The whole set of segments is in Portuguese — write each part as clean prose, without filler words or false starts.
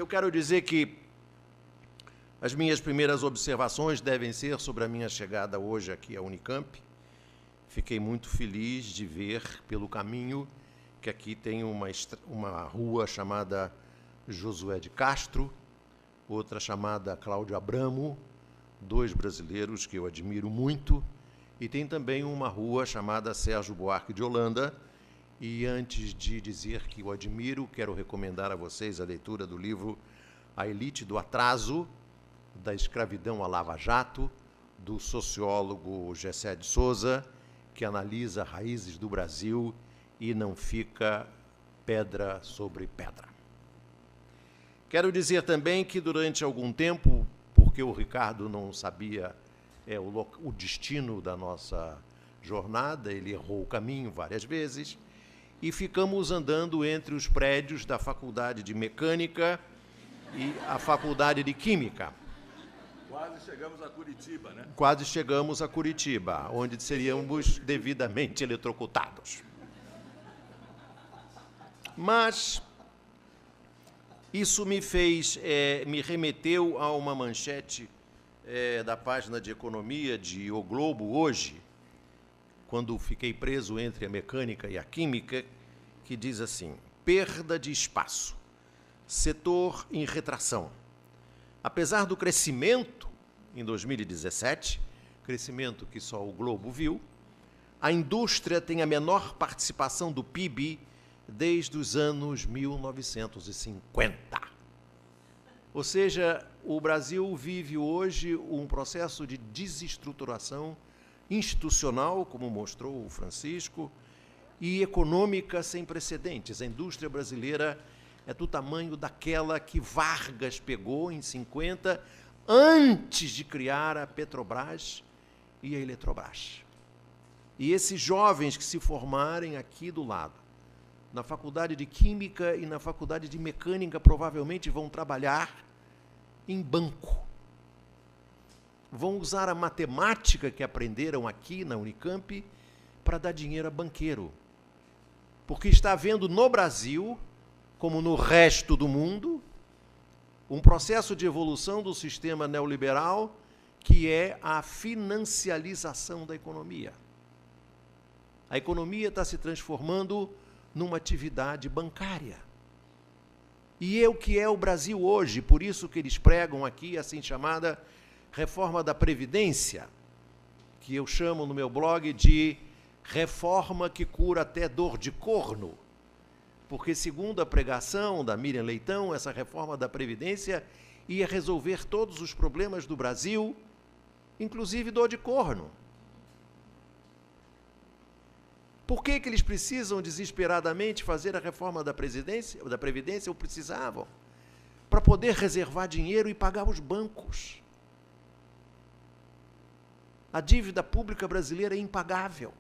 eu quero dizer que as minhas primeiras observações devem ser sobre a minha chegada hoje aqui à Unicamp. Fiquei muito feliz de ver pelo caminho que aqui tem uma rua chamada Josué de Castro, outra chamada Cláudio Abramo, dois brasileiros que eu admiro muito, e tem também uma rua chamada Sérgio Buarque de Holanda. E antes de dizer que o admiro, quero recomendar a vocês a leitura do livro A Elite do Atraso, da escravidão à Lava Jato, do sociólogo Gessé de Souza, que analisa raízes do Brasil e não fica pedra sobre pedra. Quero dizer também que, durante algum tempo, porque o Ricardo não sabia o destino da nossa jornada, ele errou o caminho várias vezes, e ficamos andando entre os prédios da Faculdade de Mecânica e a Faculdade de Química. Quase chegamos a Curitiba, né? Quase chegamos a Curitiba, onde seríamos devidamente eletrocutados. Mas isso me remeteu a uma manchete da página de economia de O Globo hoje, quando fiquei preso entre a mecânica e a química, que diz assim: perda de espaço, setor em retração. Apesar do crescimento em 2017, crescimento que só o Globo viu, a indústria tem a menor participação do PIB desde os anos 1950. Ou seja, o Brasil vive hoje um processo de desestruturação institucional, como mostrou o Francisco, e econômica sem precedentes. A indústria brasileira é do tamanho daquela que Vargas pegou em 50, antes de criar a Petrobras e a Eletrobras. E esses jovens que se formarem aqui do lado, na Faculdade de Química e na Faculdade de Mecânica, provavelmente vão trabalhar em banco. Vão usar a matemática que aprenderam aqui na Unicamp para dar dinheiro a banqueiro. Porque está havendo no Brasil, como no resto do mundo, um processo de evolução do sistema neoliberal, que é a financialização da economia. A economia está se transformando numa atividade bancária. E é o que é o Brasil hoje, por isso que eles pregam aqui a assim chamada reforma da Previdência, que eu chamo no meu blog de reforma que cura até dor de corno, porque, segundo a pregação da Miriam Leitão, essa reforma da Previdência ia resolver todos os problemas do Brasil, inclusive dor de corno. Por que eles precisam desesperadamente fazer a reforma da Previdência, ou precisavam? Para poder reservar dinheiro e pagar os bancos. A dívida pública brasileira é impagável.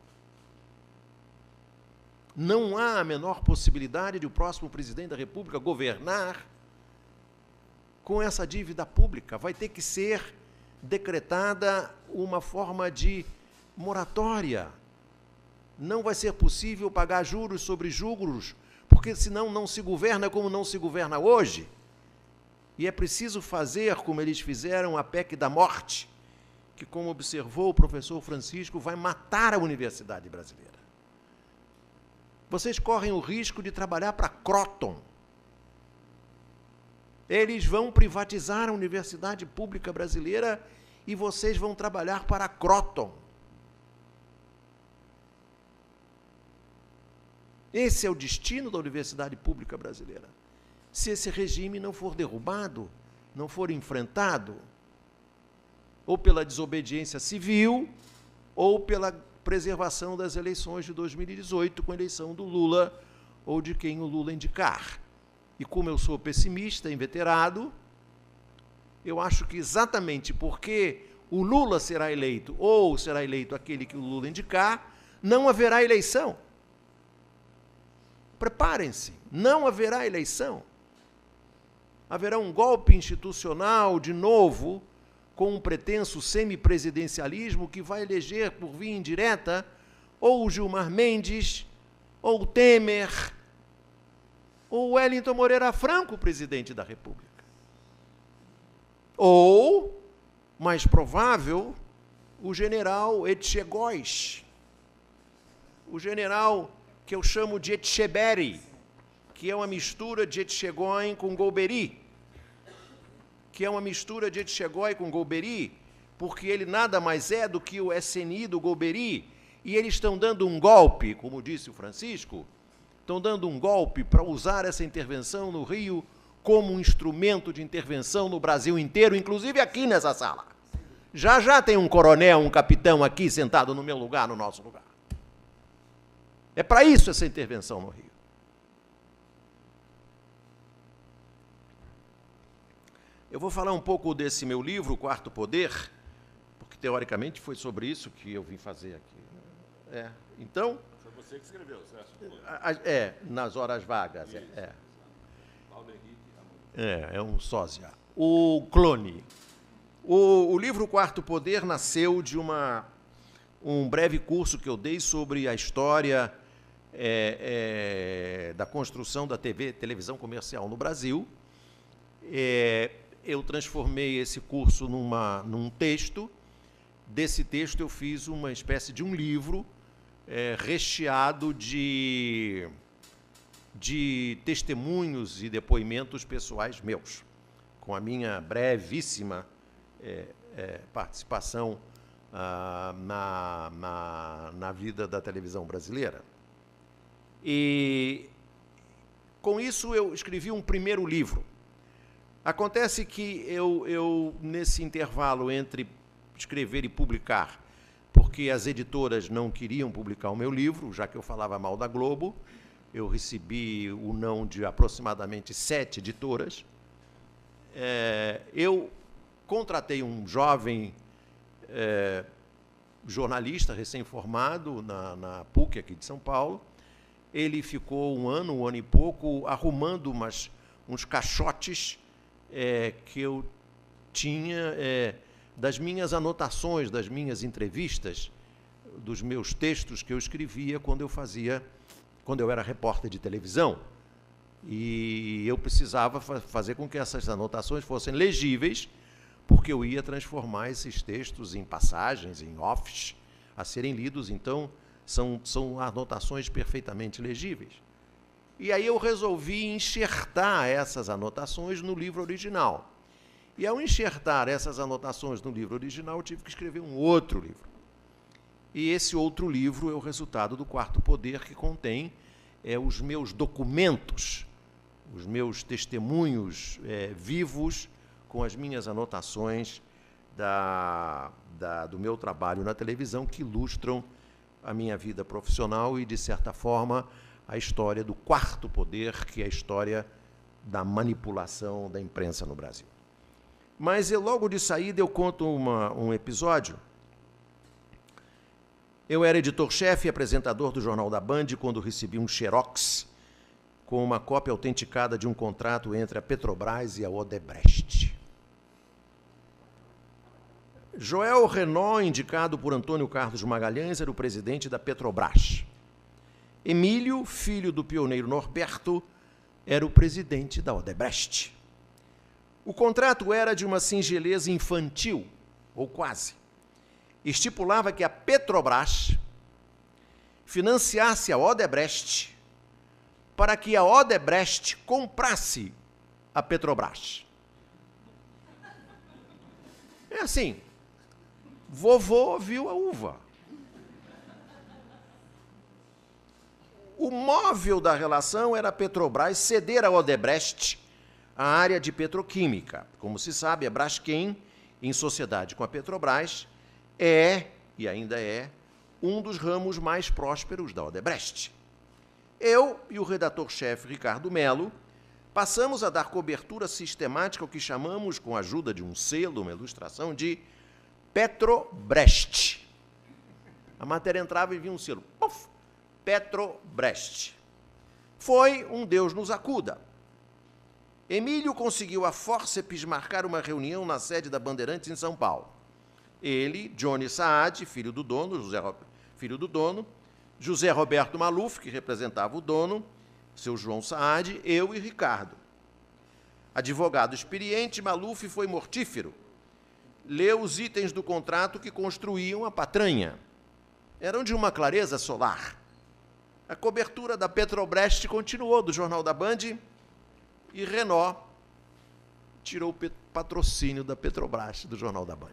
Não há a menor possibilidade de o próximo presidente da República governar com essa dívida pública. Vai ter que ser decretada uma forma de moratória. Não vai ser possível pagar juros sobre juros, porque senão não se governa como não se governa hoje. E é preciso fazer, como eles fizeram, a PEC da morte, que, como observou o professor Francisco, vai matar a universidade brasileira. Vocês correm o risco de trabalhar para Croton. Eles vão privatizar a universidade pública brasileira e vocês vão trabalhar para Croton. Esse é o destino da universidade pública brasileira. Se esse regime não for derrubado, não for enfrentado, ou pela desobediência civil, ou pela preservação das eleições de 2018, com a eleição do Lula, ou de quem o Lula indicar. E como eu sou pessimista, inveterado, eu acho que exatamente porque o Lula será eleito, ou será eleito aquele que o Lula indicar, não haverá eleição. Preparem-se, não haverá eleição. Haverá um golpe institucional, de novo, com um pretenso semipresidencialismo que vai eleger por via indireta ou o Gilmar Mendes, ou o Temer, ou o Wellington Moreira Franco, presidente da República. Ou, mais provável, o general Etchegóis, o general que eu chamo de Etcheberry, que é uma mistura de Etchegóin com Golbery, porque ele nada mais é do que o SNI do Golbery, e eles estão dando um golpe, como disse o Francisco, estão dando um golpe para usar essa intervenção no Rio como um instrumento de intervenção no Brasil inteiro, inclusive aqui nessa sala. Já tem um coronel, um capitão aqui sentado no meu lugar, no nosso lugar. É para isso essa intervenção no Rio. Eu vou falar um pouco desse meu livro, O Quarto Poder, porque, teoricamente, foi sobre isso que eu vim fazer aqui. Então... Foi você que escreveu, certo? Nas horas vagas. Paulo Henrique. É um sósia. O clone. O livro O Quarto Poder nasceu de um breve curso que eu dei sobre a história da construção da televisão comercial no Brasil. Eu transformei esse curso num texto. Desse texto eu fiz uma espécie de um livro recheado de testemunhos e depoimentos pessoais meus, com a minha brevíssima participação na vida da televisão brasileira. E, com isso, eu escrevi um primeiro livro. Acontece que eu nesse intervalo entre escrever e publicar, porque as editoras não queriam publicar o meu livro, já que eu falava mal da Globo, eu recebi o não de aproximadamente 7 editoras. Eu contratei um jovem jornalista recém-formado na PUC, aqui de São Paulo. Ele ficou um ano e pouco, arrumando uns caixotes que eu tinha das minhas anotações, das minhas entrevistas, dos meus textos que eu escrevia quando eu era repórter de televisão. E eu precisava fazer com que essas anotações fossem legíveis, porque eu ia transformar esses textos em passagens, em offs, a serem lidos. Então, são anotações perfeitamente legíveis. E aí eu resolvi enxertar essas anotações no livro original. E, ao enxertar essas anotações no livro original, eu tive que escrever um outro livro. E esse outro livro é o resultado do Quarto Poder, que contém os meus documentos, os meus testemunhos vivos, com as minhas anotações do meu trabalho na televisão, que ilustram a minha vida profissional e, de certa forma, a história do Quarto Poder, que é a história da manipulação da imprensa no Brasil. Mas, logo de saída, eu conto um episódio. Eu era editor-chefe e apresentador do Jornal da Band quando recebi um xerox com uma cópia autenticada de um contrato entre a Petrobras e a Odebrecht. Joel Renault, indicado por Antônio Carlos Magalhães, era o presidente da Petrobras. Emílio, filho do pioneiro Norberto, era o presidente da Odebrecht. O contrato era de uma singeleza infantil, ou quase. Estipulava que a Petrobras financiasse a Odebrecht para que a Odebrecht comprasse a Petrobras. É assim, vovô viu a uva. O móvel da relação era a Petrobras ceder à Odebrecht a área de petroquímica. Como se sabe, a Braskem, em sociedade com a Petrobras, e ainda é, um dos ramos mais prósperos da Odebrecht. Eu e o redator-chefe Ricardo Melo passamos a dar cobertura sistemática ao que chamamos, com a ajuda de um selo, uma ilustração, de Petrobrecht. A matéria entrava e vinha um selo. Puff, Petrobrecht. Foi um Deus nos acuda. Emílio conseguiu a fórceps marcar uma reunião na sede da Bandeirantes em São Paulo. Ele, Johnny Saad, filho do dono, José Roberto Maluf, que representava o dono, seu João Saad, eu e Ricardo. Advogado experiente, Maluf foi mortífero. Leu os itens do contrato que construíam a patranha. Eram de uma clareza solar. A cobertura da Petrobras continuou do Jornal da Band e Renault tirou o patrocínio da Petrobras do Jornal da Band.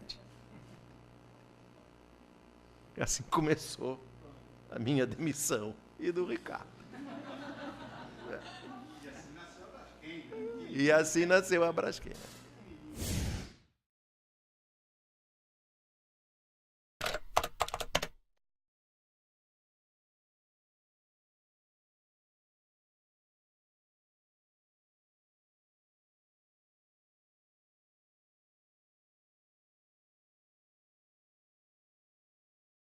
Assim começou a minha demissão e do Ricardo. E assim nasceu a Braskem.